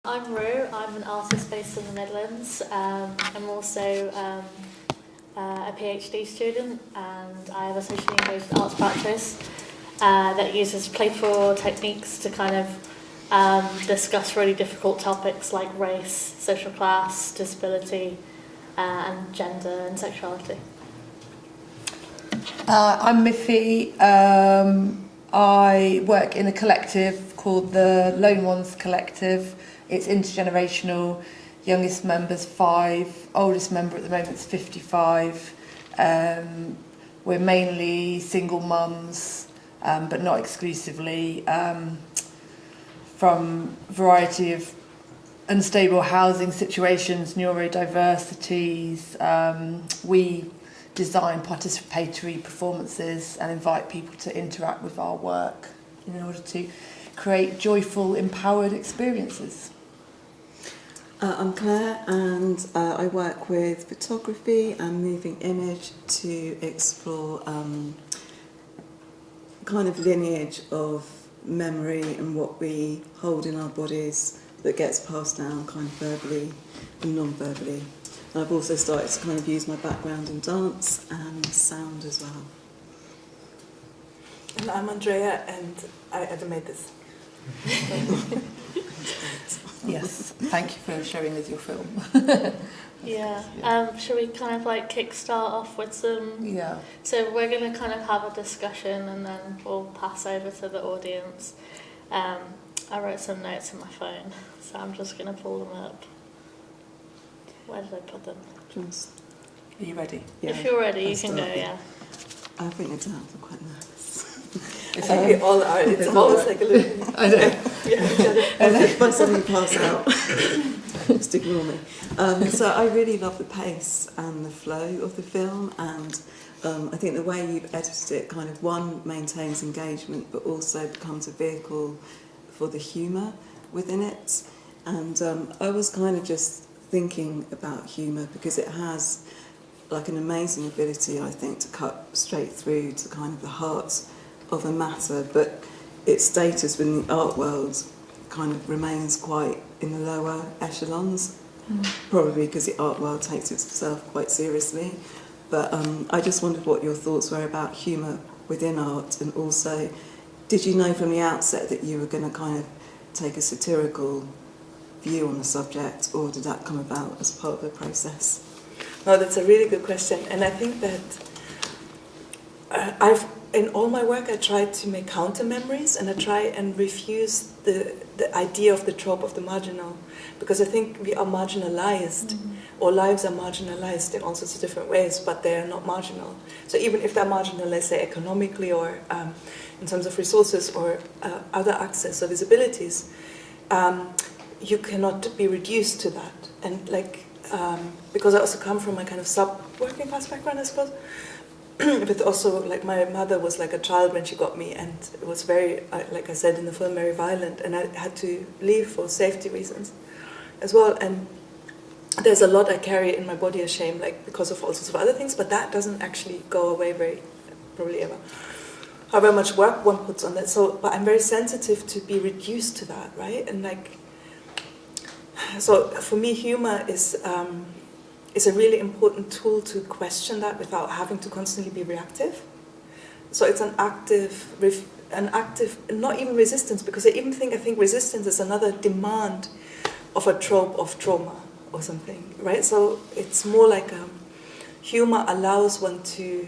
I'm Rue, I'm an artist based in the Midlands. I'm also a PhD student, and I have a socially engaged arts practice that uses playful techniques to kind of discuss really difficult topics like race, social class, disability, and gender and sexuality. I'm Miffy. I work in a collective called the Lone Ones Collective. It's intergenerational. Youngest member's 5, oldest member at the moment is 55. We're mainly single mums, but not exclusively, from a variety of unstable housing situations, neurodiversities. We design participatory performances and invite people to interact with our work in order to create joyful, empowered experiences. I'm Clare, and I work with photography and moving image to explore kind of lineage of memory and what we hold in our bodies that gets passed down kind of verbally and non-verbally. And I've also started to kind of use my background in dance and sound as well. And I'm Andrea, and I animate this. Yes, thank you for showing us your film. Yeah, should we kind of like kickstart off with some... Yeah. So we're going to kind of have a discussion and then we'll pass over to the audience. I wrote some notes on my phone, so I'm just going to pull them up. Where did I put them? Are you ready? Yeah, if you're ready, you I'll can go, start. yeah. I've written it down, I'm quite nervous. I think we all are. It's almost like a little... I know. By suddenly pass out. Just ignore me. So I really love the pace and the flow of the film, and I think the way you've edited it kind of, one, maintains engagement, but also becomes a vehicle for the humour within it. And I was kind of just thinking about humour because it has like an amazing ability, I think, to cut straight through to kind of the heart of a matter, but its status within the art world kind of remains quite in the lower echelons, probably because the art world takes itself quite seriously. But I just wondered what your thoughts were about humour within art, and also, did you know from the outset that you were going to kind of take a satirical view on the subject, or did that come about as part of the process? No, that's a really good question, and I think that in all my work I try to make counter memories, and I try and refuse the idea of the trope of the marginal, because I think we are marginalized, or lives are marginalized in all sorts of different ways, but they are not marginal. So even if they're marginal, let's say economically, or in terms of resources, or other access or visibilities, you cannot be reduced to that. And like, because I also come from a kind of sub-working class background, I suppose, but also, like, my mother was like a child when she got me, and it was very, like I said in the film, very violent, and I had to leave for safety reasons as well. And there's a lot I carry in my body as shame, like, because of all sorts of other things, but that doesn't actually go away very, probably ever. However much work one puts on that. So, but I'm very sensitive to be reduced to that, right? And like, so for me, humor is a really important tool to question that without having to constantly be reactive. So it's an active, not even resistance, because I think resistance is another demand of a trope of trauma or something, right? So it's more like humor allows one to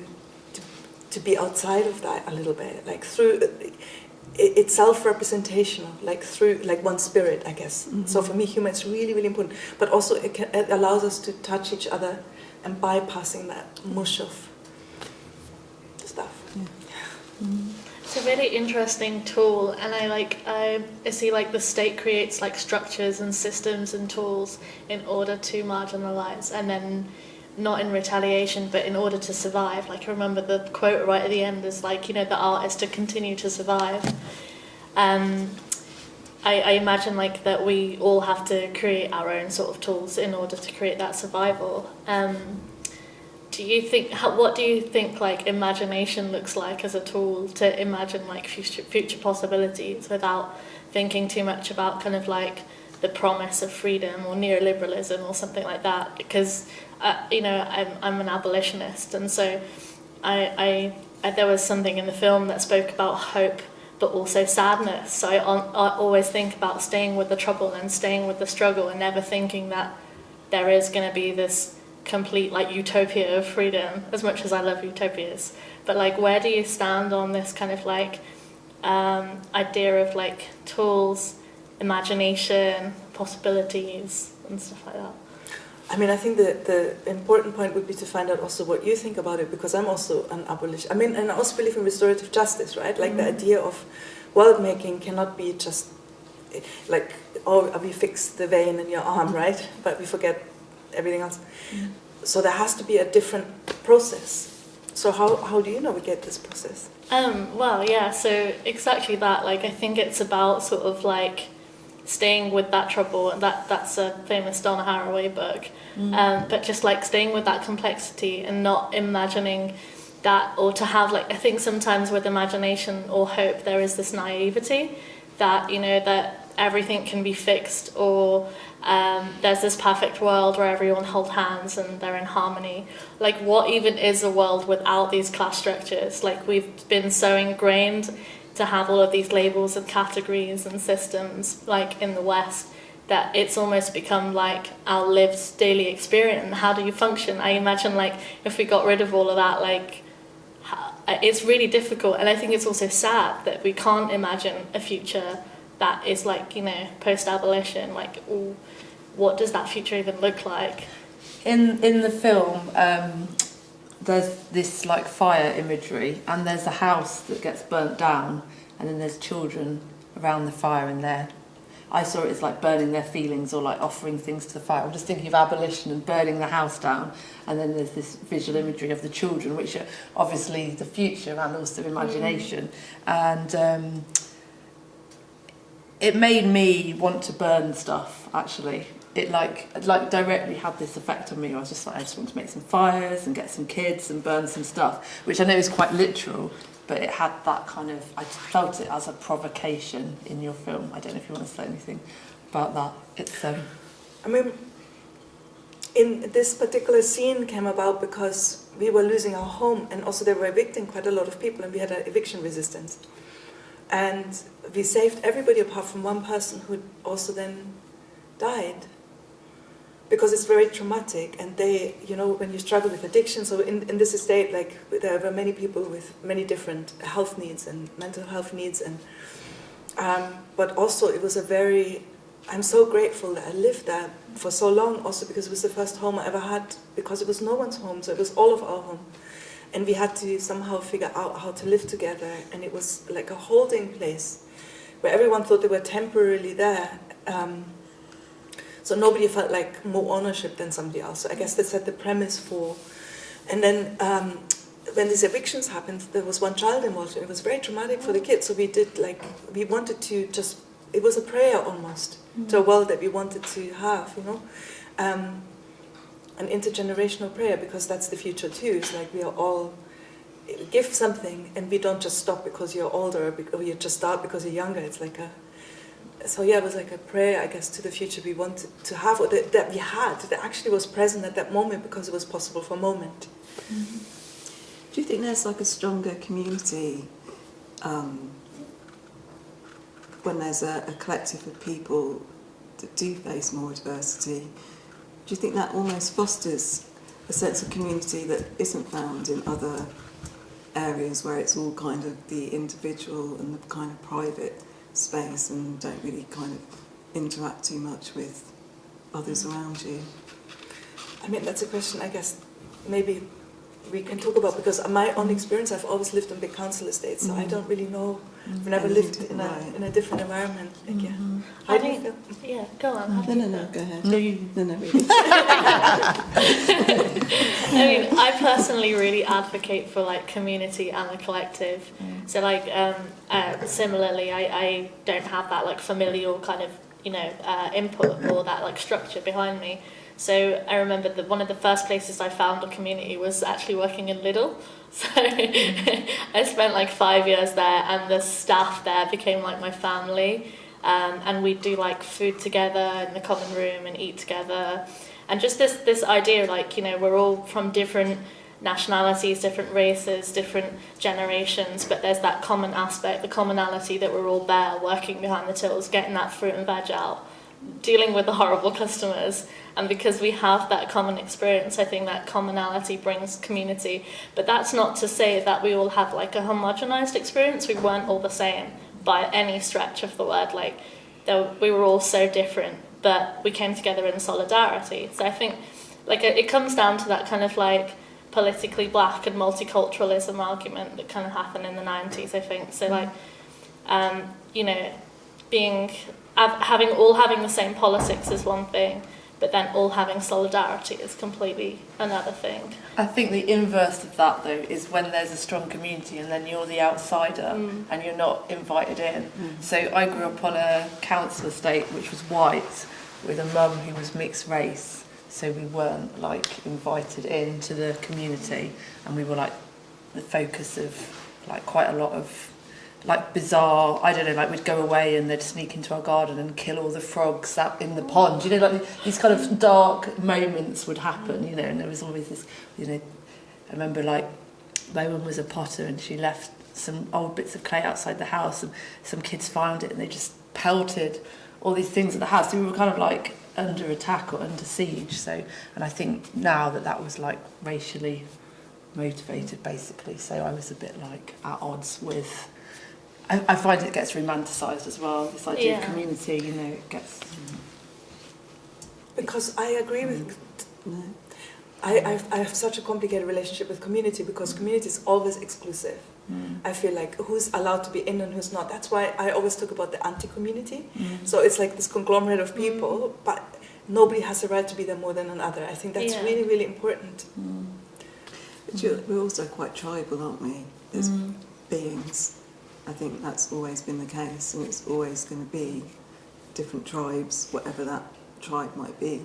be outside of that a little bit, like through. It's self-representational, like through like one spirit, I guess. Mm-hmm. So for me, humor is really, really important. But also it allows us to touch each other and bypassing that mush of stuff. Yeah. Mm-hmm. It's a really interesting tool, and I see like the state creates like structures and systems and tools in order to marginalize, and then not in retaliation, but in order to survive. Like, I remember the quote right at the end is like, you know, the art is to continue to survive. I imagine like that we all have to create our own sort of tools in order to create that survival. Do you think, what do you think like imagination looks like as a tool to imagine like future possibilities without thinking too much about kind of like the promise of freedom or neoliberalism or something like that, because I'm an abolitionist, and so I there was something in the film that spoke about hope but also sadness. So I always think about staying with the trouble and staying with the struggle, and never thinking that there is going to be this complete like utopia of freedom, as much as I love utopias. But like, where do you stand on this kind of like idea of like tools, imagination, possibilities and stuff like that? I mean, I think the important point would be to find out also what you think about it, because I'm also an abolitionist. I mean, and I also believe in restorative justice, right? Like the idea of world making cannot be just like, oh, we fix the vein in your arm, right? But we forget everything else. So there has to be a different process. So how do you navigate this process? Well, yeah, so exactly that. Like, I think it's about sort of like staying with that trouble, and that's a famous Donna Haraway book. But just like staying with that complexity and not imagining that, or to have like, I think sometimes with imagination or hope there is this naivety that, you know, that everything can be fixed, or there's this perfect world where everyone hold hands and they're in harmony. Like, what even is a world without these class structures? Like, we've been so ingrained to have all of these labels and categories and systems, like in the West, that it's almost become like our lived daily experience. And how do you function? I imagine like if we got rid of all of that, like it's really difficult. And I think it's also sad that we can't imagine a future that is like, you know, post-abolition. Like, ooh, what does that future even look like? In the film, there's this like fire imagery, and there's a house that gets burnt down, and then there's children around the fire, and I saw it as like burning their feelings or like offering things to the fire. I'm just thinking of abolition and burning the house down, and then there's this visual imagery of the children, which are obviously the future and also imagination. And it made me want to burn stuff, actually. It like directly had this effect on me. I was just like, I just want to make some fires and get some kids and burn some stuff, which I know is quite literal, but it had that kind of, I felt it as a provocation in your film. I don't know if you want to say anything about that. It's I mean, in this particular scene came about because we were losing our home, and also they were evicting quite a lot of people, and we had an eviction resistance. And we saved everybody apart from one person who also then died. Because it's very traumatic, and they, you know, when you struggle with addiction, so in this estate, like, there were many people with many different health needs and mental health needs, and but also it was I'm so grateful that I lived there for so long, also because it was the first home I ever had, because it was no one's home, so it was all of our home. And we had to somehow figure out how to live together, and it was like a holding place where everyone thought they were temporarily there. So nobody felt like more ownership than somebody else. So I guess they set the premise for. And then when these evictions happened, there was one child involved. It was very traumatic for the kids. So we wanted to just, it was a prayer almost to a world that we wanted to have, you know. An intergenerational prayer, because that's the future too. It's like we are all give something, and we don't just stop because you're older, or you just start because you're younger. It's like so yeah, it was like a prayer, I guess, to the future we wanted to have, or that we had, that actually was present at that moment because it was possible for a moment. Mm-hmm. Do you think there's like a stronger community when there's a collective of people that do face more adversity? Do you think that almost fosters a sense of community that isn't found in other areas where it's all kind of the individual and the kind of private space and don't really kind of interact too much with others around you? I mean, that's a question I guess maybe we can talk about, because my own experience, I've always lived in big council estates, so I don't really know. I've never lived in a different environment. Like, yeah. How do you feel? Yeah, go on. No, go ahead. No, you. No, really. I mean, I personally really advocate for like community and the collective. So like similarly, I don't have that like familial kind of, you know, input or that like structure behind me. So I remember that one of the first places I found a community was actually working in Lidl. So I spent like 5 years there, and the staff there became like my family. and we'd do like food together in the common room and eat together, and just this idea, like, you know, we're all from different nationalities, different races, different generations, but there's that common aspect, the commonality that we're all there working behind the tills, getting that fruit and veg out, dealing with the horrible customers. And because we have that common experience, I think that commonality brings community. But that's not to say that we all have like a homogenized experience. We weren't all the same by any stretch of the word. Like, we were all so different, but we came together in solidarity. So I think like it comes down to that kind of like politically black and multiculturalism argument that kind of happened in the 90s, I think. So like, you know, having the same politics is one thing, but then all having solidarity is completely another thing. I think the inverse of that, though, is when there's a strong community and then you're the outsider and you're not invited in. So I grew up on a council estate which was white with a mum who was mixed race, so we weren't like invited into the community, and we were like the focus of like quite a lot of like bizarre, I don't know, like we'd go away and they'd sneak into our garden and kill all the frogs out in the pond, you know, like these kind of dark moments would happen, you know, and there was always this, you know, I remember like my mum was a potter and she left some old bits of clay outside the house and some kids found it and they just pelted all these things at the house. So we were kind of like under attack or under siege. So, and I think now that was like racially motivated basically, so I was a bit like at odds with, I find it gets romanticised as well, this idea of community, you know, it gets... Because I agree with... I have such a complicated relationship with community because community is always exclusive. I feel like who's allowed to be in and who's not. That's why I always talk about the anti-community. So it's like this conglomerate of people, but nobody has a right to be there more than another. I think that's really, really important. But we're also quite tribal, aren't we, as beings? I think that's always been the case, and it's always going to be different tribes, whatever that tribe might be.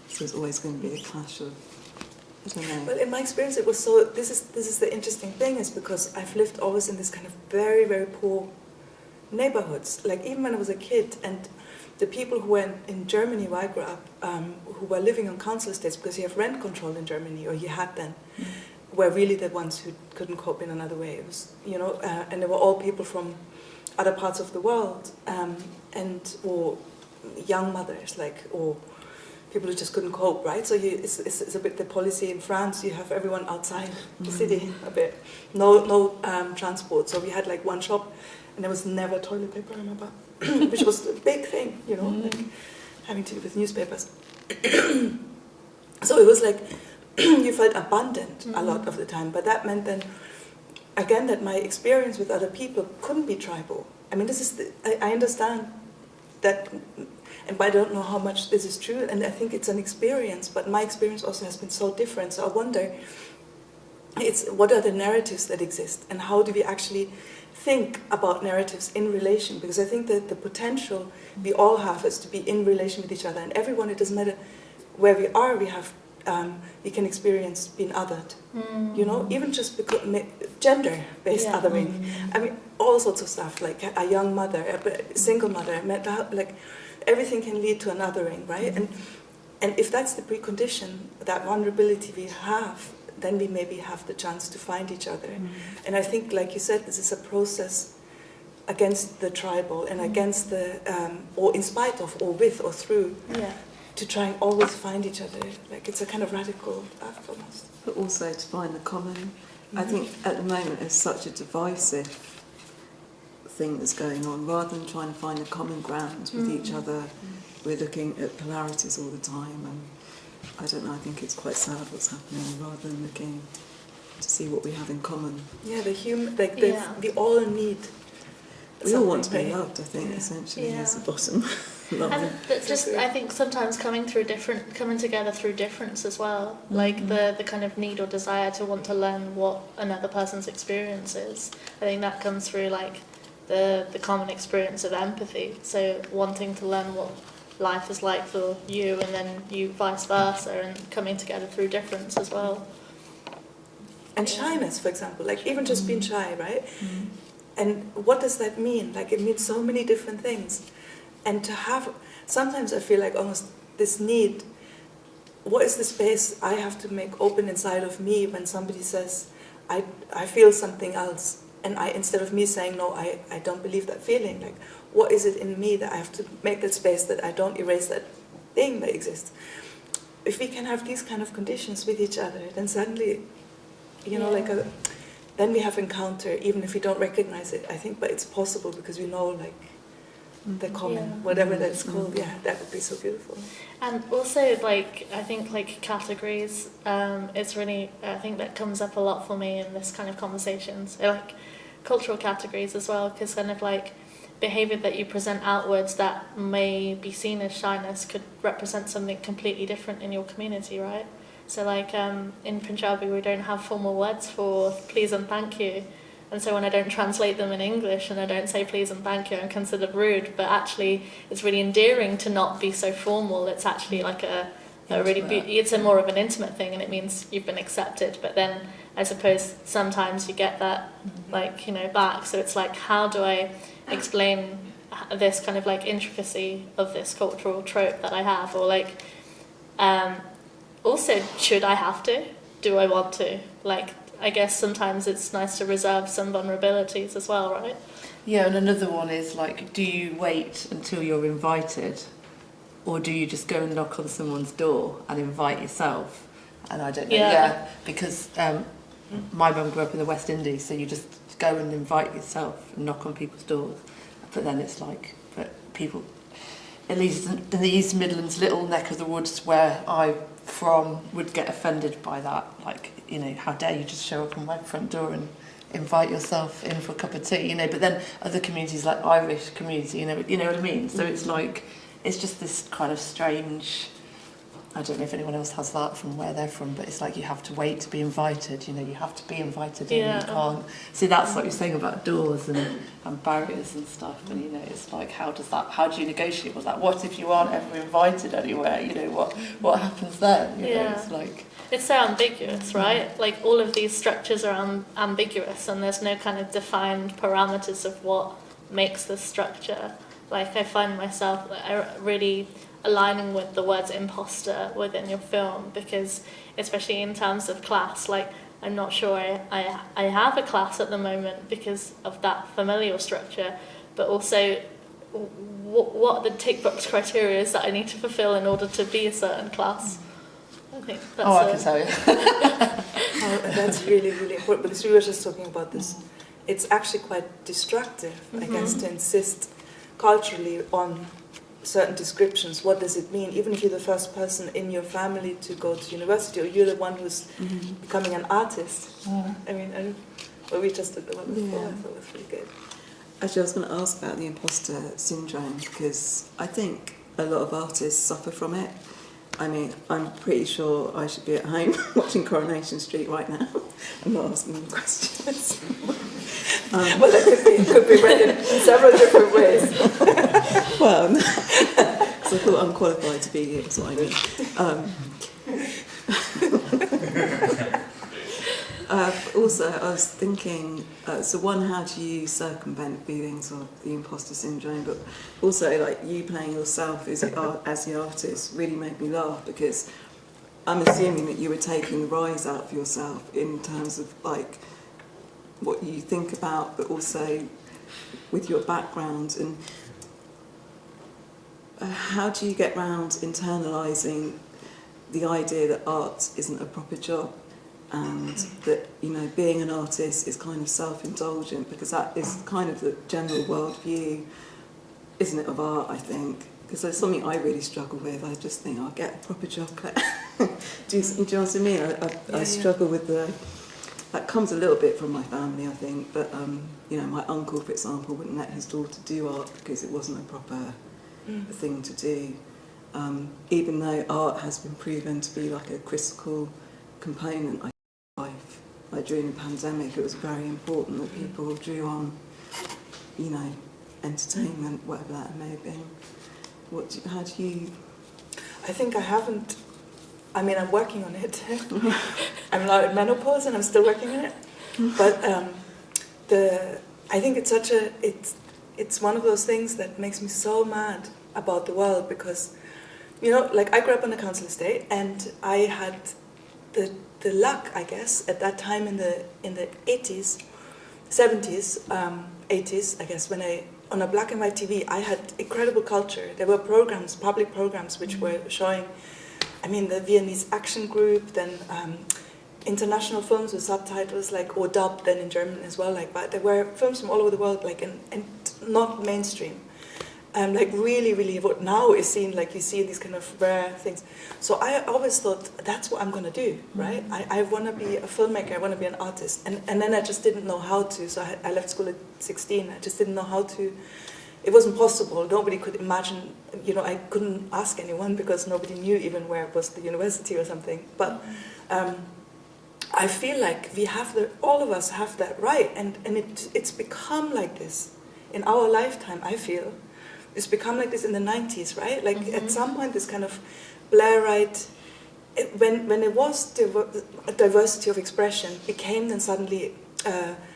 So there's always going to be a clash of, I don't know. But in my experience, it was so. This is the interesting thing, is because I've lived always in this kind of very, very poor neighborhoods. Like even when I was a kid, and the people who were in Germany where I grew up, who were living on council estates, because you have rent control in Germany, or you had then. Were really the ones who couldn't cope in another way. It was, you know, and they were all people from other parts of the world, or young mothers, like, or people who just couldn't cope, right? So it's a bit the policy in France. You have everyone outside the city a bit, no transport. So we had like one shop, and there was never toilet paper. I remember, which was a big thing, you know, like having to do with newspapers. So it was like. You felt abundant a lot of the time, but that meant then, again, that my experience with other people couldn't be tribal. I mean, I understand that, and I don't know how much this is true, and I think it's an experience, but my experience also has been so different, so I wonder, what are the narratives that exist, and how do we actually think about narratives in relation, because I think that the potential we all have is to be in relation with each other, and everyone, it doesn't matter where we are, we can experience being othered, you know, even just because gender-based othering. I mean, all sorts of stuff, like a young mother, a single mother, like everything can lead to an othering, right? And if that's the precondition, that vulnerability we have, then we maybe have the chance to find each other. And I think, like you said, this is a process against the tribal and against the, or in spite of, or with, or through. To try and always find each other, like it's a kind of radical act almost. But also to find the common. I think at the moment there's such a divisive thing that's going on. Rather than trying to find a common ground with each other, we're looking at polarities all the time. And I don't know, I think it's quite sad what's happening, rather than looking to see what we have in common. Yeah, we all need. We all want to be loved, I think, essentially, is the bottom line. But just, I think sometimes coming together through difference as well, like the kind of need or desire to want to learn what another person's experience is. I think that comes through like the common experience of empathy. So wanting to learn what life is like for you, and then you vice versa, and coming together through difference as well. And shyness, for example, like even just being shy, right? And what does that mean? Like it means so many different things. and to have, sometimes I feel like almost this need, what is the space I have to make open inside of me when somebody says, I feel something else, and instead of me saying, no, I don't believe that feeling, like, what is it in me that I have to make that space, that I don't erase that thing that exists? If we can have these kind of conditions with each other, then suddenly, then we have encounter, even if we don't recognize it, I think, but it's possible because we know, like, the common, whatever that's called, that would be so beautiful. And also, like, I think, like, categories, it's really, I think that comes up a lot for me in this kind of conversations, like, cultural categories as well, because kind of, like, behaviour that you present outwards that may be seen as shyness could represent something completely different in your community, right? So, like, in Punjabi, we don't have formal words for please and thank you. And so when I don't translate them in English and I don't say please and thank you, I'm considered rude. But actually, it's really endearing to not be so formal. It's actually like a really it's a more of an intimate thing, and it means you've been accepted. But then I suppose sometimes you get that, like, back. So it's like, how do I explain this kind of, like, intricacy of this cultural trope that I have? Or, like, also, should I have to? Do I want to? Like, I guess sometimes it's nice to reserve some vulnerabilities as well, right? Yeah, and another one is, like, do you wait until you're invited, or do you just go and knock on someone's door and invite yourself? And I don't know, because my mum grew up in the West Indies, so you just go and invite yourself and knock on people's doors. But then it's like, but people, at least in the East Midlands, little neck of the woods where I'm from, would get offended by that. Like, how dare you just show up on my front door and invite yourself in for a cup of tea, But then other communities, like Irish community, you know what I mean? So it's like, it's just this kind of strange, I don't know if anyone else has that from where they're from, but it's like you have to wait to be invited, you have to be invited in, you can't. See, that's what you're saying about doors and barriers and stuff, and it's like, how do you negotiate with that? What if you aren't ever invited anywhere, what happens then? It's like... It's so ambiguous, right? Like, all of these structures are ambiguous, and there's no kind of defined parameters of what makes the structure. Like, I find myself really aligning with the words imposter within your film, because especially in terms of class, like, I'm not sure I have a class at the moment because of that familial structure, but also what are the tick box criteria that I need to fulfill in order to be a certain class? I think that's I can tell you. That's really, really important, because we were just talking about this. It's actually quite destructive, I guess, to insist culturally on certain descriptions. What does it mean? Even if you're the first person in your family to go to university, or you're the one who's becoming an artist. I mean, we just did the one before, I thought it was really good. Actually, I was going to ask about the imposter syndrome, because I think a lot of artists suffer from it. I mean, I'm pretty sure I should be at home watching Coronation Street right now. I'm not asking them questions. Well, that could be read in several different ways. Well, because I thought I'm qualified to be here, that's what I mean. Also, I was thinking, so one, how do you circumvent feelings of the imposter syndrome, but also, like, you playing yourself as the artist really made me laugh, because I'm assuming that you were taking the rise out of yourself in terms of, like, what you think about, but also with your background. And how do you get around internalising the idea that art isn't a proper job, and that, being an artist is kind of self-indulgent, because that is kind of the general worldview, isn't it, of art, I think? Because there's something I really struggle with. I just think, I'll get a proper job. Do you know what I mean? I struggle with that comes a little bit from my family, I think, but, my uncle, for example, wouldn't let his daughter do art because it wasn't a proper thing to do, even though art has been proven to be like a critical component, I think, of life. Like, during the pandemic, it was very important that people drew on, entertainment, whatever that may have been. How do you... I think I haven't... I mean, I'm working on it. I'm now in menopause and I'm still working on it. But I think it's such a... it's one of those things that makes me so mad about the world, because, you know, like I grew up on a council estate, and I had the luck, I guess, at that time in the 80s, 70s, 80s, I guess, when on a black and white TV, I had incredible culture. There were programs, public programs, which were showing, I mean, the Viennese action group, then international films with subtitles, like, or dubbed then in German as well, like, but there were films from all over the world, like, and not mainstream. Like really, really, what now is seen, like you see these kind of rare things. So I always thought, that's what I'm going to do, right? I want to be a filmmaker, I want to be an artist. And then I just didn't know how to, so I left school at 16, I just didn't know how to. It wasn't possible, nobody could imagine, you know, I couldn't ask anyone because nobody knew even where was the university or something. But I feel like we have all of us have that right, and it's become like this in our lifetime, I feel. It's become like this in the 90s, right? Like at some point, this kind of Blairite, when it was diversity of expression, became then suddenly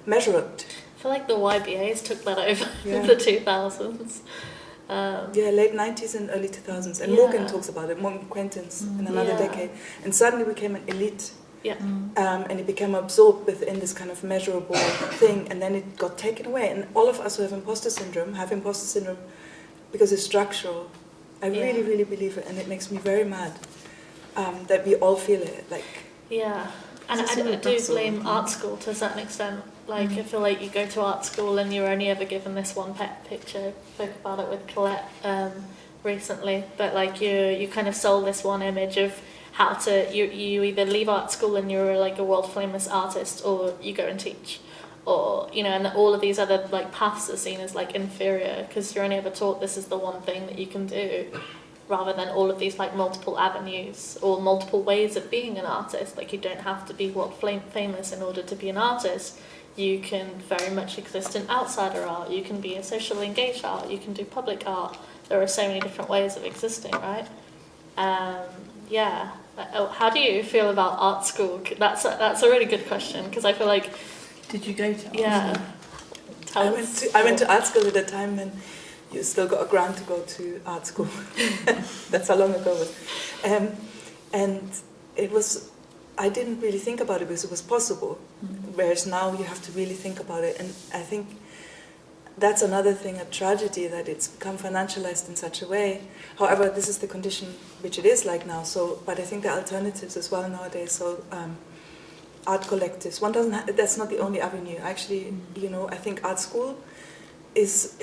measured. I feel like the YBAs took that over in the 2000s. Late 90s and early 2000s. And Morgan talks about it, Morgan Quentin's in another decade. And suddenly became an elite. Yeah. And it became absorbed within this kind of measurable thing, and then it got taken away. And all of us who have imposter syndrome because it's structural. I really, really believe it, and it makes me very mad that we all feel it. Like, yeah, and I do blame art school to a certain extent. Like, I feel like you go to art school and you're only ever given this one pet picture. I spoke about it with Clare recently, but like you kind of sold this one image of how to you either leave art school and you're like a world famous artist, or you go and teach. Or, you know, and all of these other like paths are seen as like inferior because you're only ever taught this is the one thing that you can do, rather than all of these like multiple avenues or multiple ways of being an artist. Like, you don't have to be world famous in order to be an artist. You can very much exist in outsider art. You can be a socially engaged art. You can do public art. There are so many different ways of existing, right? How do you feel about art school? That's a really good question, because I feel like. Did you go to art school? I went to art school at a time when you still got a grant to go to art school. That's how long ago it was. And it was, I didn't really think about it because it was possible. Whereas now you have to really think about it. And I think that's another thing, a tragedy, that it's become financialized in such a way. However, this is the condition which it is like now. So, but I think there are alternatives as well nowadays. So, art collectives. That's not the only avenue. Actually, you know, I think art school it's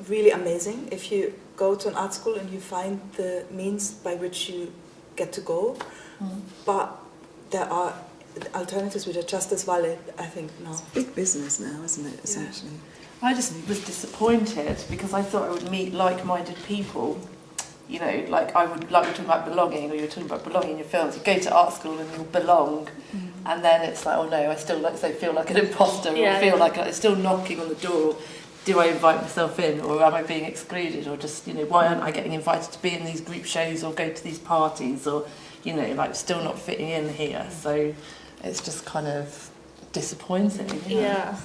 really amazing if you go to an art school and you find the means by which you get to go. But there are alternatives which are just as valid, I think, now. It's big business now, isn't it, essentially? Yeah. I just was disappointed because I thought I would meet like-minded people. You know, like we're talking about belonging, or you're talking about belonging in your films. You go to art school and you'll belong, and then it's like, oh no, I still feel like an imposter, or feel like it's still knocking on the door. Do I invite myself in, or am I being excluded, or just, you know, why aren't I getting invited to be in these group shows or go to these parties, or, you know, like still not fitting in here? So it's just kind of disappointing. Yeah.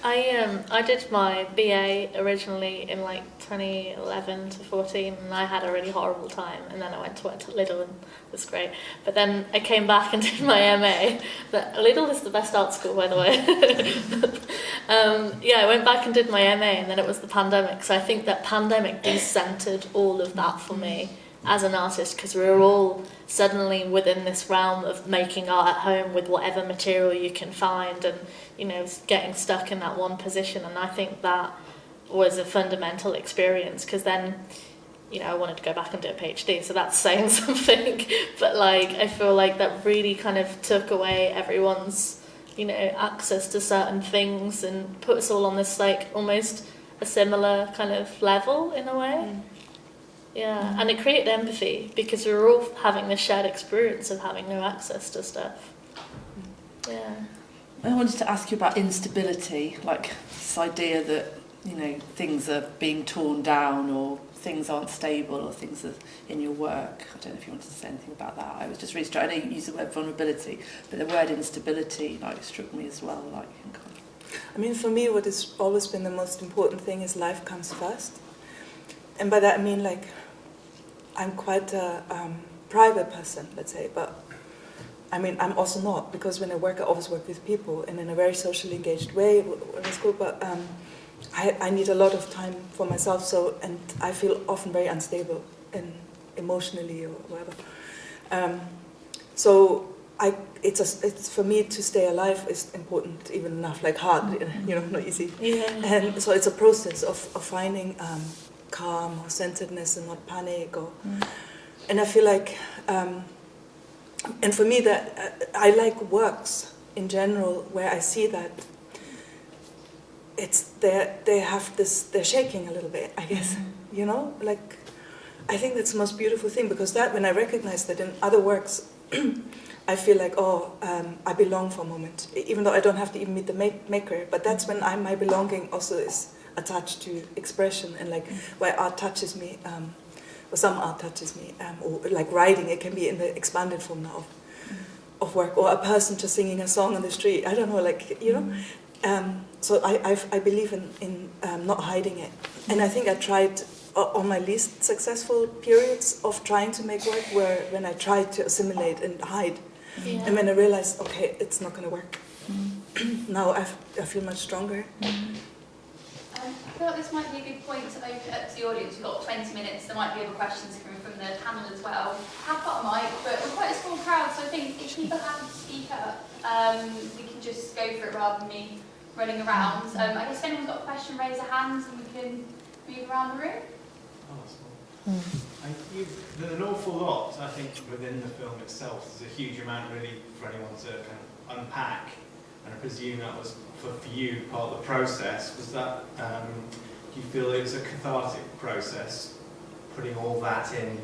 I did my BA originally in like 2011 to 14, and I had a really horrible time, and then I went to work at Lidl, and it was great. But then I came back and did my MA. But Lidl is the best art school, by the way. I went back and did my MA, and then it was the pandemic. So I think that pandemic decentered all of that for me as an artist, because we were all suddenly within this realm of making art at home with whatever material you can find, and, you know, getting stuck in that one position. And I think that was a fundamental experience, because then, you know, I wanted to go back and do a PhD, so that's saying something. But like, I feel like that really kind of took away everyone's, you know, access to certain things, and put us all on this like almost a similar kind of level in a way. Yeah, and it created empathy because we were all having this shared experience of having no access to stuff. Yeah. I wanted to ask you about instability, like this idea that, you know, things are being torn down, or things aren't stable, or things are in your work. I don't know if you wanted to say anything about that. I was just really I know you use the word vulnerability, but the word instability like struck me as well. Like, I mean, for me, what has always been the most important thing is life comes first. And by that I mean, like, I'm quite a private person, let's say, but I mean, I'm also not, because when I work, I always work with people and in a very socially engaged way when it's cool, but I need a lot of time for myself, so, and I feel often very unstable and emotionally or whatever. So it's for me to stay alive is important, even enough, like hard, you know, not easy. Yeah. And so it's a process of finding calm or centeredness and not panic, or, and I feel like, and for me that I like works in general where I see that it's they have this, they're shaking a little bit, I guess, you know, like I think that's the most beautiful thing, because that when I recognize that in other works. I feel like, I belong for a moment, even though I don't have to even meet the maker. But that's when my belonging also is attached to expression, and like where art touches me, or some art touches me, or like writing. It can be in the expanded form now of work, or a person just singing a song on the street. I don't know, like, you know. So I believe in not hiding it, and I think I tried. On my least successful periods of trying to make work, where when I tried to assimilate and hide, and when I realized, okay, it's not going to work. Now I feel much stronger. I feel like this might be a good point to open up to the audience. We've got 20 minutes. There might be other questions coming from the panel as well. Have got a mic, but we're quite a small crowd, so I think if people are happy to speak up, we can just go for it rather than me running around. I guess if anyone's got a question, raise a hand and we can move around the room. There's an awful lot, I think, within the film itself. There's a huge amount, really, for anyone to kind of unpack. And I presume that was, for you, part of the process. Was that, do you feel it was a cathartic process, putting all that in?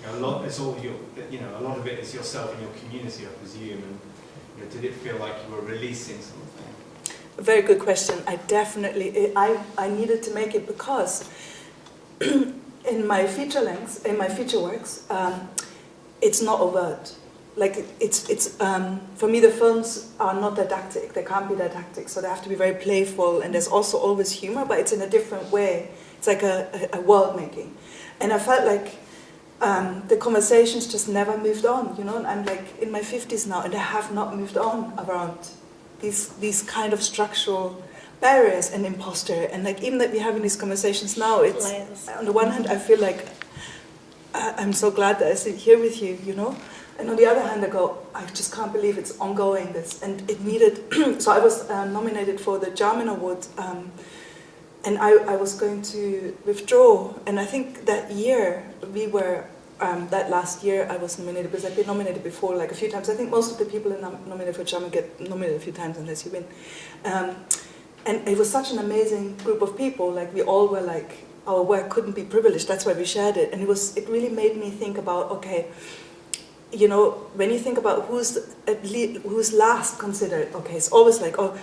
You know, it's all your, you know, a lot of it is yourself and your community, I presume. And you know, did it feel like you were releasing something? A very good question. I definitely, I needed to make it because. In my feature lengths, in my feature works, it's not overt. Like it's for me, the films are not didactic. They can't be didactic, so they have to be very playful. And there's also always humor, but it's in a different way. It's like a world making. And I felt like the conversations just never moved on. You know, and I'm like in my 50s now, and I have not moved on around these kind of structural barriers and imposter, and like even that we're having these conversations now, it's on the one hand I feel like I'm so glad that I sit here with you, you know, and on the other hand I go, I just can't believe it's ongoing, this, and it needed. So I was nominated for the German award, and I was going to withdraw, and I think that year we were that last year I was nominated, because I've been nominated before like a few times. I think most of the people who are nominated for German get nominated a few times unless you win. And it was such an amazing group of people. Like we all were like, our work couldn't be privileged. That's why we shared it. And it really made me think about, okay, you know, when you think about who's last considered, okay, it's always like, oh,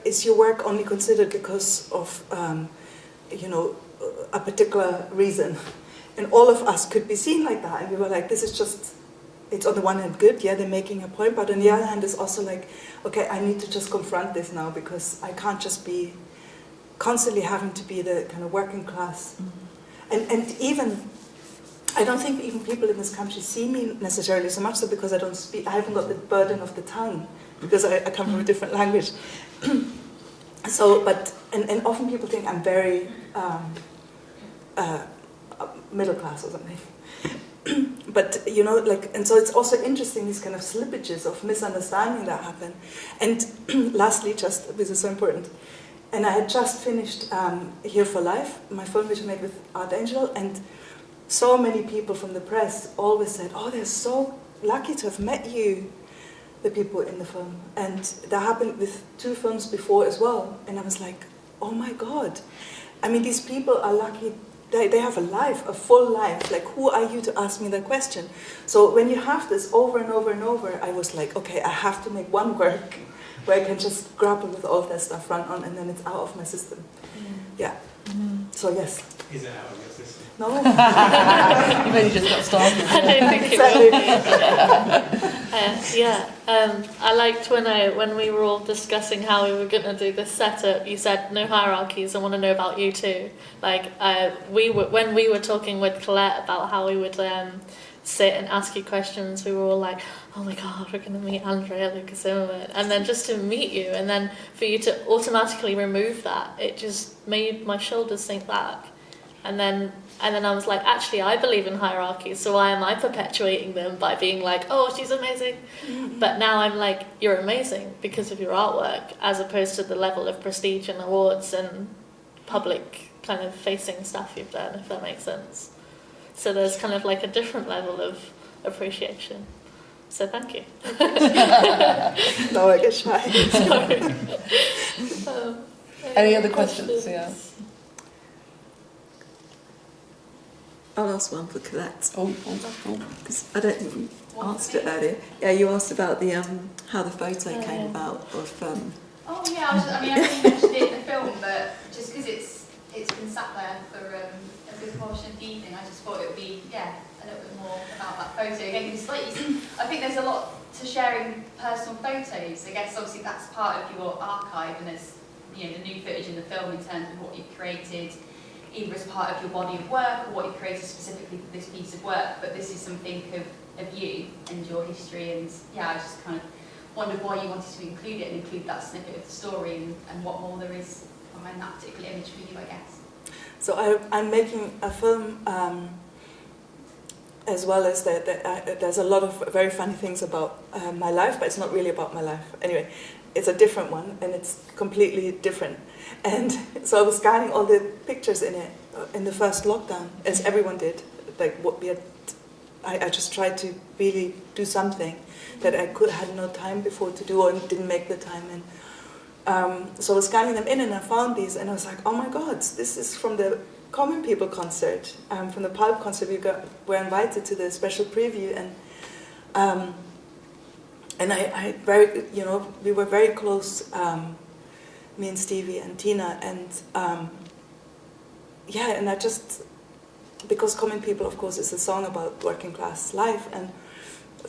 is your work only considered because of, you know, a particular reason? And all of us could be seen like that. And we were like, this is just, it's on the one hand good, yeah, they're making a point, but on the other hand it's also like, okay, I need to just confront this now, because I can't just be constantly having to be the kind of working class. And even, I don't think even people in this country see me necessarily so much so, because I don't speak, I haven't got the burden of the tongue, because I come from a different language. So, but, and often people think I'm very middle class or something. But, you know, like, and so it's also interesting, these kind of slippages of misunderstanding that happen. And lastly, just, this is so important, and I had just finished Here for Life, my film which I made with Art Angel, and so many people from the press always said, oh, they're so lucky to have met you, the people in the film. And that happened with 2 films before as well. And I was like, oh my God. I mean, these people are lucky. They have a life, a full life. Like, who are you to ask me that question? So when you have this over and over and over, I was like, okay, I have to make one work where I can just grapple with all of that stuff, run on, and then it's out of my system. Yeah. So yes. Is it out of your system? No. You've only just got started. I don't think it will. I liked when we were all discussing how we were going to do this setup. You said no hierarchies. I want to know about you too. Like when we were talking with Clare about how we would sit and ask you questions, we were all like, oh my god, we're going to meet Andrea Luka Zimmerman, and then just to meet you, and then for you to automatically remove that, it just made my shoulders sink back. And then I was like, actually, I believe in hierarchies, so why am I perpetuating them by being like, oh, she's amazing? But now I'm like, you're amazing because of your artwork, as opposed to the level of prestige and awards and public kind of facing stuff you've done, if that makes sense. So there's kind of like a different level of appreciation. So thank you. No, I get shy. Sorry. Any other questions? Yeah. I'll ask one for Colette, Oh. because I don't think we answered it earlier. Yeah, you asked about the how the photo came about of. Oh yeah, I really mentioned it in the film, but just because it's been sat there for a good portion of the evening, I just thought it would be a little bit more about that photo again. Because I think there's a lot to sharing personal photos. I guess obviously that's part of your archive, and there's the new footage in the film in terms of what you've created, either as part of your body of work or what you created specifically for this piece of work. But this is something of you and your history, and I just kind of wondered why you wanted to include it and include that snippet of the story and what more there is behind that particular image for you, I guess. So I'm making a film as well as there's a lot of very funny things about my life, but it's not really about my life. Anyway, it's a different one, and it's completely different. And so I was scanning all the pictures in it in the first lockdown, as everyone did. Like what we had, I just tried to really do something that I had no time before to do, or didn't make the time. And so I was scanning them in, and I found these, and I was like, oh my god, this is from the Common People concert, from the Pulp concert. We were invited to the special preview, and I very, we were very close, me and Stevie and Tina, and and I just, because Common People, of course, is a song about working class life, and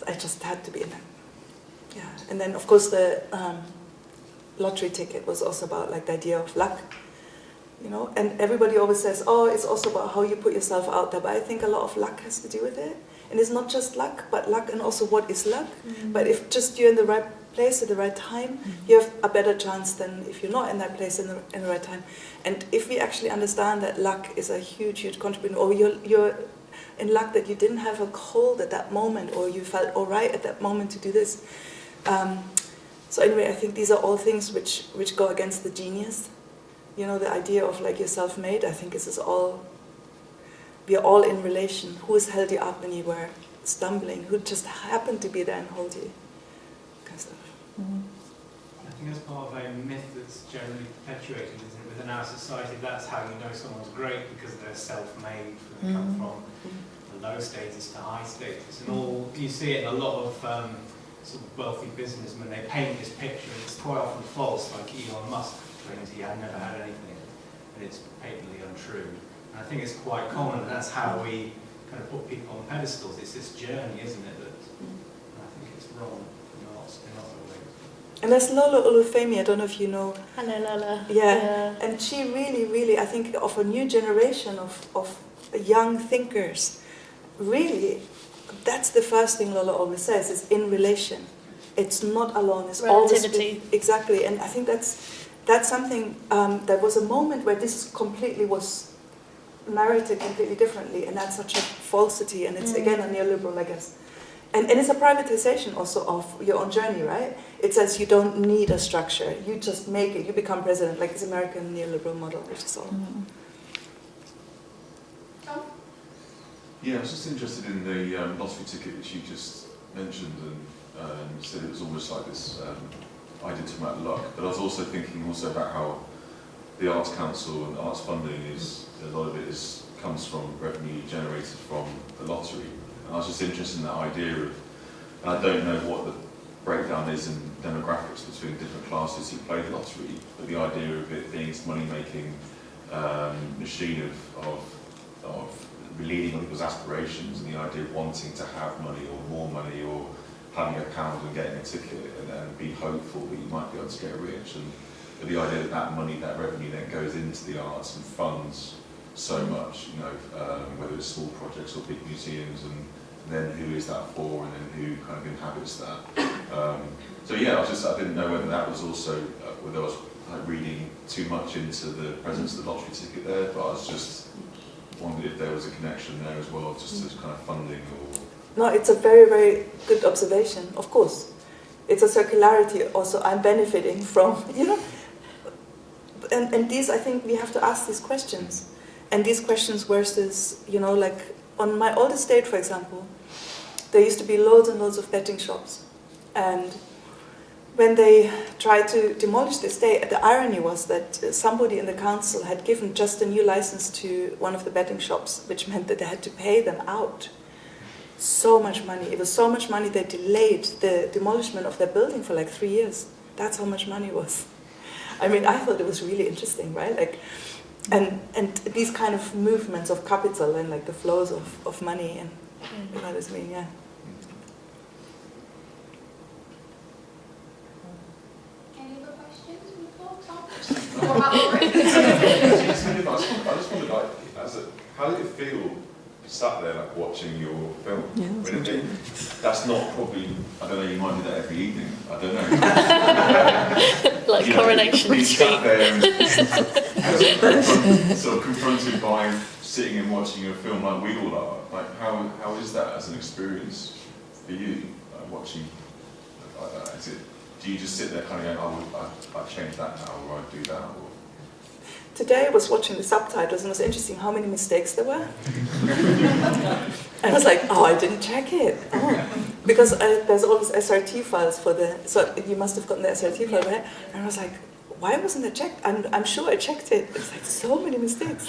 I just had to be in it. Yeah, and then of course the lottery ticket was also about like the idea of luck, and everybody always says, oh, it's also about how you put yourself out there, but I think a lot of luck has to do with it. And it's not just luck, but luck and also what is luck. Mm-hmm. But if just you're in the right place at the right time, you have a better chance than if you're not in that place in the right time. And if we actually understand that luck is a huge, huge contributor, or you're in luck that you didn't have a cold at that moment, or you felt all right at that moment to do this. So anyway, I think these are all things which go against the genius. The idea of like you're self-made, I think this is all, we are all in relation. Who has held you up when you were stumbling? Who just happened to be there and hold you? Kind of stuff. Mm-hmm. I think that's part of a myth that's generally perpetuated, isn't it? Within our society, that's how you know someone's great, because they're self-made. They come from a low status to high status. And all you see it in a lot of sort of wealthy businessmen, they paint this picture, and it's quite often false, like Elon Musk claims he had never had anything, and it's patently untrue. And I think it's quite common, and that's how we kind of put people on pedestals. It's this journey, isn't it, that I think it's wrong in lots of ways. And there's Lola Olufemi, I don't know if you know. Hello, Lola. Yeah, and she really, really, I think of a new generation of young thinkers. Really, that's the first thing Lola always says, is in relation. It's not alone, it's relativity. Always exactly, and I think that's something, there was a moment where this completely was narrated completely differently, and that's such a falsity, and it's again a neoliberal, I guess. And it's a privatization also of your own journey, right? It says you don't need a structure, you just make it, you become president, like this American neoliberal model, which is all. John? Yeah, I was just interested in the lottery ticket which you just mentioned, and said it was almost like this idea to about luck, but I was also thinking about how the Arts Council and arts funding is, a lot of it comes from revenue generated from the lottery. And I was just interested in that idea of, and I don't know what the breakdown is in demographics between different classes who play the lottery, but the idea of it being money making machine of leading on people's aspirations and the idea of wanting to have money or more money or having a pound and getting a ticket and be hopeful that you might be able to get rich, and the idea that that money, that revenue then goes into the arts and funds so much, you know, whether it's small projects or big museums, and then who is that for, and then who kind of inhabits that. So yeah, I didn't know whether that was also, whether I was like reading too much into the presence of the lottery ticket there, but I was just wondered if there was a connection there as well, just as kind of funding or... No, it's a very, very good observation, of course. It's a circularity also I'm benefiting from, you know. And these, I think we have to ask these questions. And these questions versus, you know, like on my old estate, for example, there used to be loads and loads of betting shops. And when they tried to demolish the estate, the irony was that somebody in the council had given just a new license to one of the betting shops, which meant that they had to pay them out so much money. It was so much money they delayed the demolishment of their building for like 3 years. That's how much money it was. I mean, I thought it was really interesting, right? Like, and these kind of movements of capital and like the flows of money, and you know what I mean, yeah. Any other questions before Tom? I just wondered, like, how did it feel sat there like watching your film? Yeah, that's not probably, I don't know, you might do that every evening, I don't know. Like Coronation Being Street. sat there and sort of confronted by sitting and watching a film like we all are. Like, how is that as an experience for you, watching like that? Do you just sit there kind of going, I'd change that now, or I'd do that? Or... Today I was watching the subtitles and it was interesting how many mistakes there were. And I was like, oh, I didn't check it. Oh. Because there's always SRT files for so you must have gotten the SRT file, right? And I was like, why wasn't it checked? I'm sure I checked it. It's like so many mistakes.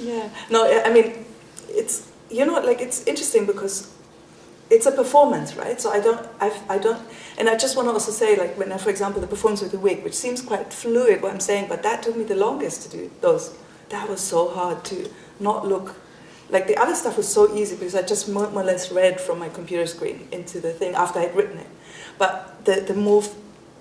Yeah. No, I mean, it's, you know, like it's interesting because it's a performance, right? So I don't, and I just want to also say, like, when I, for example, the performance with the wig, which seems quite fluid, what I'm saying, but that took me the longest to do those. That was so hard to not look, like the other stuff was so easy because I just more or less read from my computer screen into the thing after I'd written it. But the more,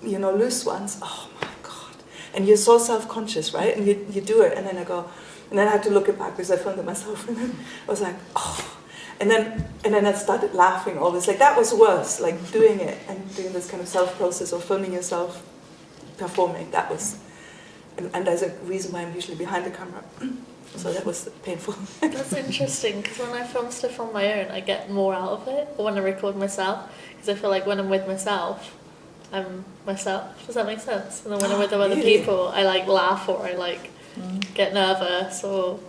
you know, loose ones, oh my God. And you're so self-conscious, right? And you do it, and then I go, and then I had to look it back because I filmed it myself, and then I was like, oh. And then I started laughing always. Like, that was worse, like doing it and doing this kind of self-process of filming yourself performing. That was, and there's a reason why I'm usually behind the camera. So that was painful. That's interesting, because when I film stuff on my own, I get more out of it, or when I record myself, because I feel like when I'm with myself, I'm myself. Does that make sense? And then when I'm with other people, I like laugh, or I like get nervous, or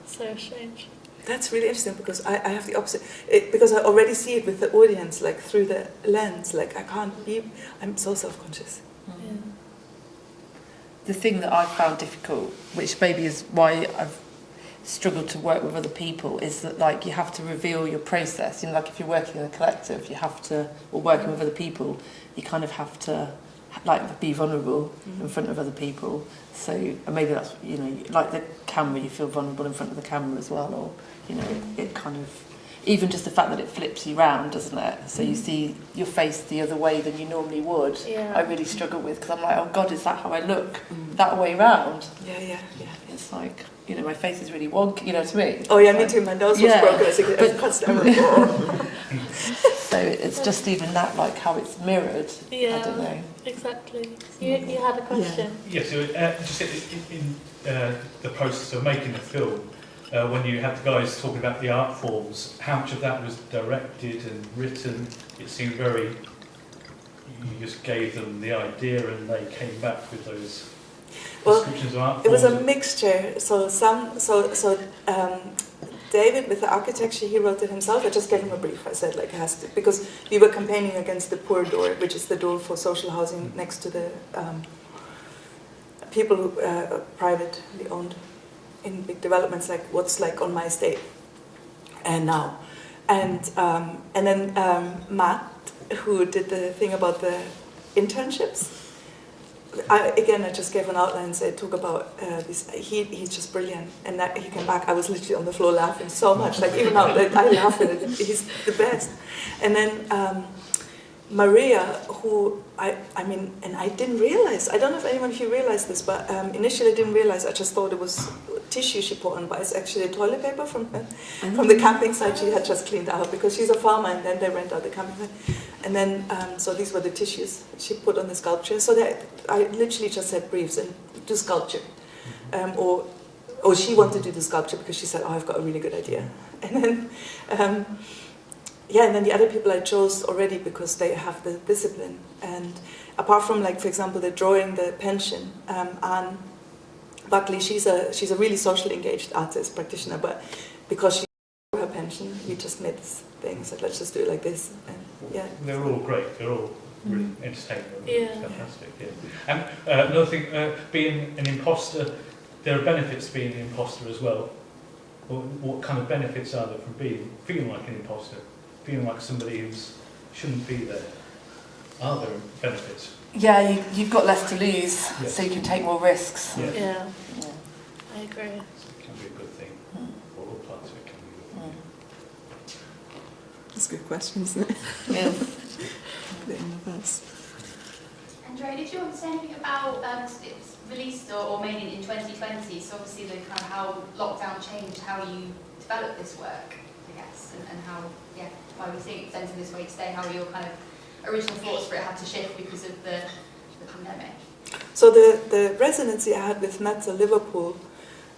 so strange. That's really interesting because I have the opposite. Because I already see it with the audience, like through the lens. Like, I can't be, I'm so self-conscious. Yeah. The thing that I've found difficult, which maybe is why I've struggled to work with other people, is that, like, you have to reveal your process. You know, like if you're working in a collective, you have to, or working with other people, you kind of have to, like, be vulnerable in front of other people. So, and maybe that's, you know, like the camera, you feel vulnerable in front of the camera as well, or, you know, it kind of, even just the fact that it flips you round, doesn't it? So you see your face the other way than you normally would. Yeah. I really struggle with, because I'm like, oh God, is that how I look? That way round? Yeah. It's like, you know, my face is really wonky, you know what I mean? Oh yeah, it's me like, too, my nose was broken. So it's just even that, like how it's mirrored. Yeah, I don't know. Exactly. You had a question? Yeah, so just in the process of making the film, when you had the guys talking about the art forms, how much of that was directed and written? It seemed very, you just gave them the idea and they came back with those descriptions of art forms. It was a mixture. So David, with the architecture, he wrote it himself. I just gave him a brief. I said, like, it has to, because we were campaigning against the poor door, which is the door for social housing next to the people who privately owned in big developments, like what's like on my estate and now. And then Matt, who did the thing about the internships, I just gave an outline and said, talk about this. He's just brilliant. And that he came back, I was literally on the floor laughing so much. Like, even now, like, I laugh at it. He's the best. And then Maria, who I mean, and I didn't realize, I don't know if anyone of you realized this, but initially I didn't realize, I just thought it was tissue she put on, but it's actually toilet paper from the camping site she had just cleaned out, because she's a farmer and then they rent out the camping site. And then, so these were the tissues she put on the sculpture. So that I literally just said briefs and do sculpture. Or she wanted to do the sculpture because she said, oh, I've got a really good idea. And then, and then the other people I chose already because they have the discipline. And apart from, like, for example, the drawing, the pension, Anne Buckley, she's a really socially engaged artist practitioner, but because she her pension, we just made this thing, so let's just do it like this. And yeah, they're all great. They're all really entertaining. Yeah. Fantastic. Yeah. And another thing, being an imposter, there are benefits to being an imposter as well. What kind of benefits are there from feeling like an imposter, feeling like somebody who shouldn't be there? Are there benefits? Yeah, you've got less to lose, Yeah. so you can take more risks. Yeah. Yeah, I agree. So it can be a good thing. For all parts of it can be a good thing. That's a good question, isn't it? Yeah. A bit in reverse. Andrea, did you want to say anything about it's released or made in 2020? So obviously the kind of how lockdown changed how you developed this work, I guess, and how why we think it's presented this way today. How your kind of original thoughts for it had to shift because of the pandemic. so the residency I had with Metz Liverpool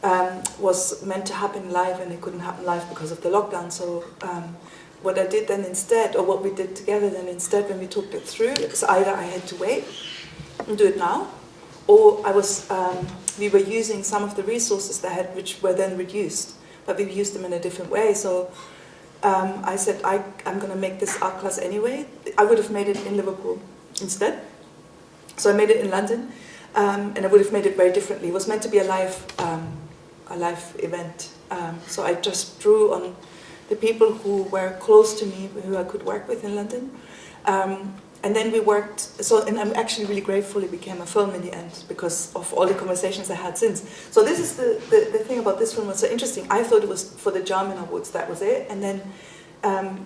was meant to happen live, and it couldn't happen live because of the lockdown. So what I did then instead, or what we did together then instead when we talked it through, is either I had to wait and do it now, or we were using some of the resources they had, which were then reduced, but we used them in a different way. So I said, I'm going to make this art class anyway. I would have made it in Liverpool instead. So I made it in London, and I would have made it very differently. It was meant to be a live event. So I just drew on the people who were close to me, who I could work with in London. And then we worked, and I'm actually really grateful it became a film in the end because of all the conversations I had since. So this is the thing about this film was so interesting. I thought it was for the German Awards, that was it. And then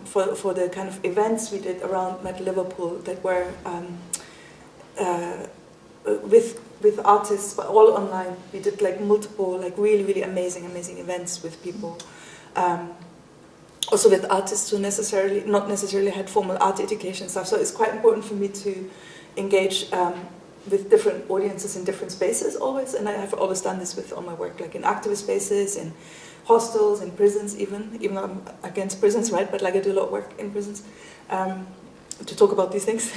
for the kind of events we did around Met Liverpool that were with artists, but all online. We did like multiple, like really, really amazing events with people. Also with artists who not necessarily had formal art education stuff. So it's quite important for me to engage with different audiences in different spaces always. And I have always done this with all my work, like in activist spaces, in hostels, in prisons even though I'm against prisons, right? But like I do a lot of work in prisons to talk about these things.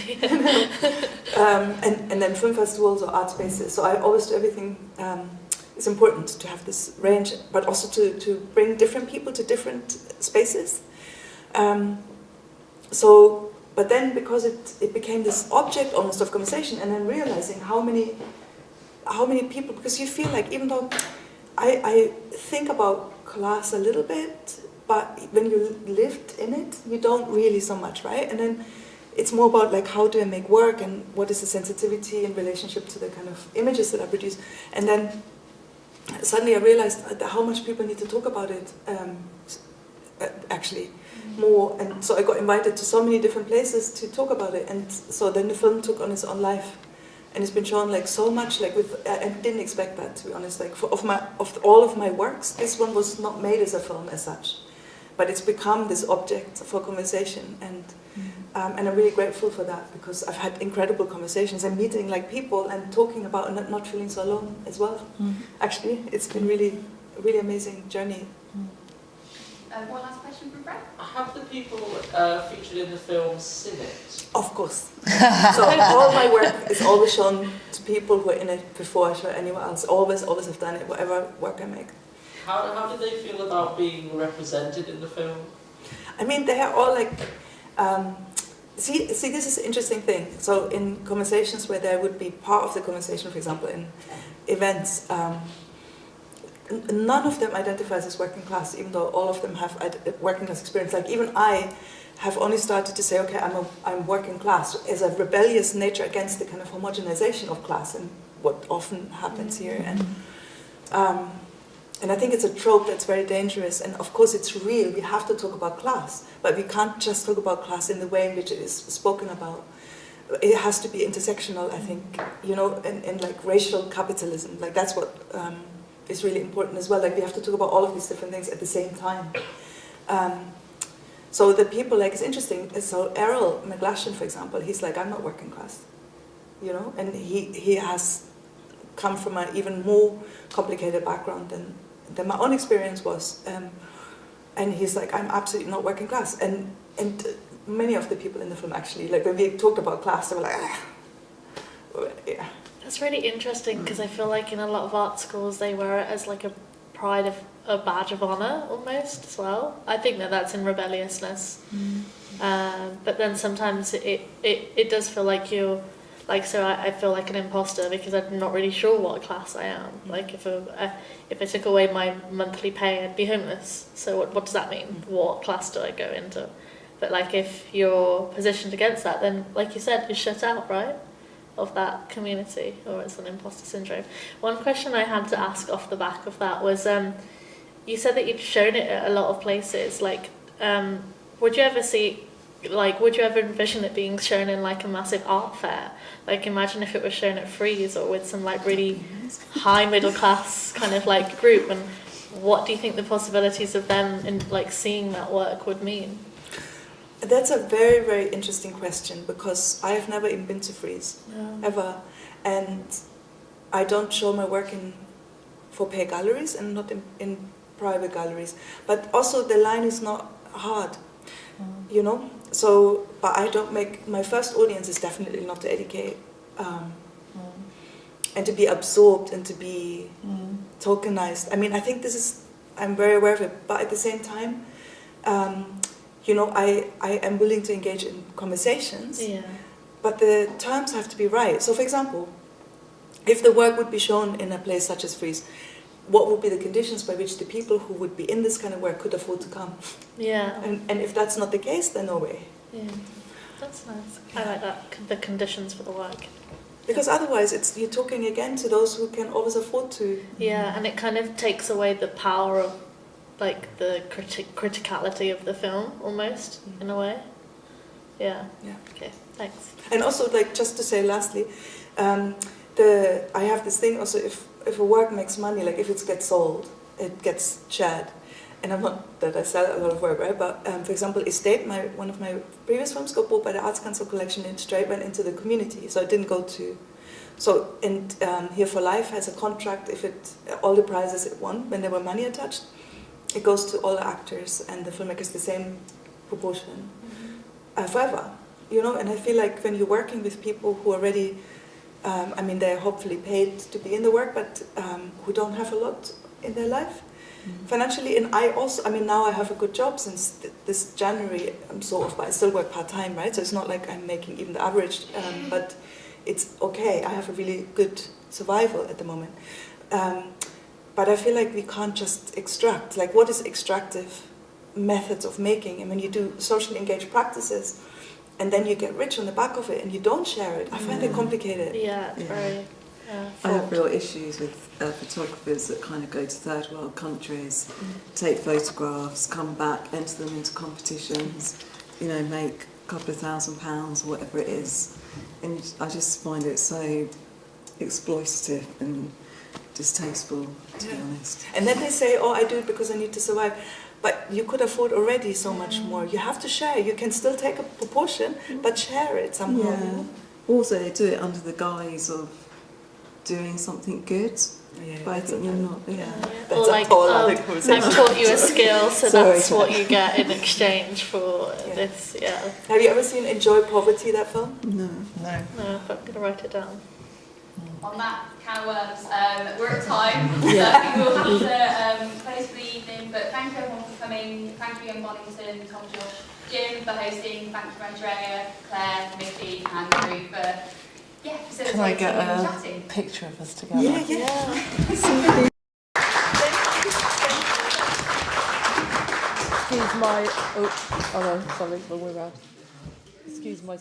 And then film festivals or art spaces. So I always do everything. It's important to have this range, but also to bring different people to different spaces. But then because it became this object almost of conversation, and then realizing how many people, because you feel like, even though I think about class a little bit, but when you lived in it, you don't really so much, right? And then it's more about like, how do I make work, and what is the sensitivity in relationship to the kind of images that I produce. And then suddenly I realized how much people need to talk about it, actually, more. And so I got invited to so many different places to talk about it. And so then the film took on its own life. And it's been shown like so much, like I didn't expect that, to be honest. Like of all of my works, this one was not made as a film as such. But it's become this object for conversation. And I'm really grateful for that, because I've had incredible conversations and meeting like people and talking about and not feeling so alone as well. Actually, it's been really, really amazing journey. One last question from Brett. Have the people featured in the film seen it? Of course. So all my work is always shown to people who are in it before I show anyone else. Always have done it, whatever work I make. How did they feel about being represented in the film? I mean, they are all like... See, this is an interesting thing. So in conversations where there would be part of the conversation, for example, in events, none of them identifies as working class, even though all of them have working class experience. Like even I have only started to say, okay, I'm working class, as a rebellious nature against the kind of homogenization of class and what often happens here. And I think it's a trope that's very dangerous, and of course it's real, we have to talk about class, but we can't just talk about class in the way in which it is spoken about. It has to be intersectional, I think, and like racial capitalism, like that's what is really important as well, like we have to talk about all of these different things at the same time. So the people, like, it's interesting, so Errol McGlashan, for example, he's like, I'm not working class, and he has come from an even more complicated background than my own experience was, and he's like, I'm absolutely not working class, and many of the people in the film actually, like when we talked about class, they were like, yeah. That's really interesting because I feel like in a lot of art schools they wear it as like a pride of a badge of honor almost as well. I think that's in rebelliousness, but then sometimes it does feel like you're like, so I feel like an imposter because I'm not really sure what class I am. Like if I took away my monthly pay, I'd be homeless. So what does that mean? What class do I go into? But like if you're positioned against that, then like you said, you're shut out, right, of that community, or it's an imposter syndrome. One question I had to ask off the back of that was, you said that you'd shown it at a lot of places. Like, would you ever envision it being shown in like a massive art fair? Like imagine if it was shown at Frieze or with some like really high middle class kind of like group, and what do you think the possibilities of them in like seeing that work would mean? That's a very, very interesting question, because I have never even been to Frieze, ever. And I don't show my work for pay galleries and not in private galleries. But also the line is not hard, So, but I don't my first audience is definitely not to educate, and to be absorbed and to be tokenized. I mean, I think I'm very aware of it, but at the same time, I am willing to engage in conversations, but the terms have to be right. So, for example, if the work would be shown in a place such as Frieze, what would be the conditions by which the people who would be in this kind of work could afford to come? Yeah. And if that's not the case, then no way. Yeah, that's nice. I like that, the conditions for the work. Because otherwise, you're talking again to those who can always afford to. Yeah, and it kind of takes away the power of, like, the criticality of the film, almost, in a way. Yeah. Yeah. Okay, thanks. And also, like, just to say lastly, I have this thing also, if a work makes money, like if it gets sold, it gets shared. And I'm not that I sell a lot of work, right? But for example, Estate, one of my previous films, got bought by the Arts Council collection and straight went into the community. So it didn't go to. So, and Here for Life has a contract. If all the prizes it won, when there were money attached, it goes to all the actors and the filmmakers the same proportion forever. And I feel like when you're working with people who already, they're hopefully paid to be in the work, but who don't have a lot in their life financially. And I also, now I have a good job since this January, but I still work part-time, right? So it's not like I'm making even the average, but it's okay. I have a really good survival at the moment. But I feel like we can't just extract. Like, what is extractive methods of making? And when you do socially engaged practices, and then you get rich on the back of it, and you don't share it, I find it complicated. Yeah, it's very... I have real issues with photographers that kind of go to third world countries, take photographs, come back, enter them into competitions, make a couple of £1,000 or whatever it is. And I just find it so exploitative and distasteful, to be honest. And then they say, I do it because I need to survive. But you could afford already so much more. You have to share. You can still take a proportion, but share it somehow. Yeah. Also, they do it under the guise of doing something good. Yeah, but I think you're not. Yeah. That's or like, I've taught you a skill, so that's what you get in exchange for this. Yeah. Have you ever seen Enjoy Poverty, that film? No. No, but I'm gonna write it down. On that can of worms, we're at time, so I think we'll have to close for the evening. But thank you everyone for coming. Thank you, Ian Bonington, Tom, Josh, Jim for hosting. Thank you, Andrea, Claire, Miffy, and Drew for facilitating Can I get and a chatting. picture of us together? Yeah. excuse my... Oh no, sorry, wrong way around. Excuse my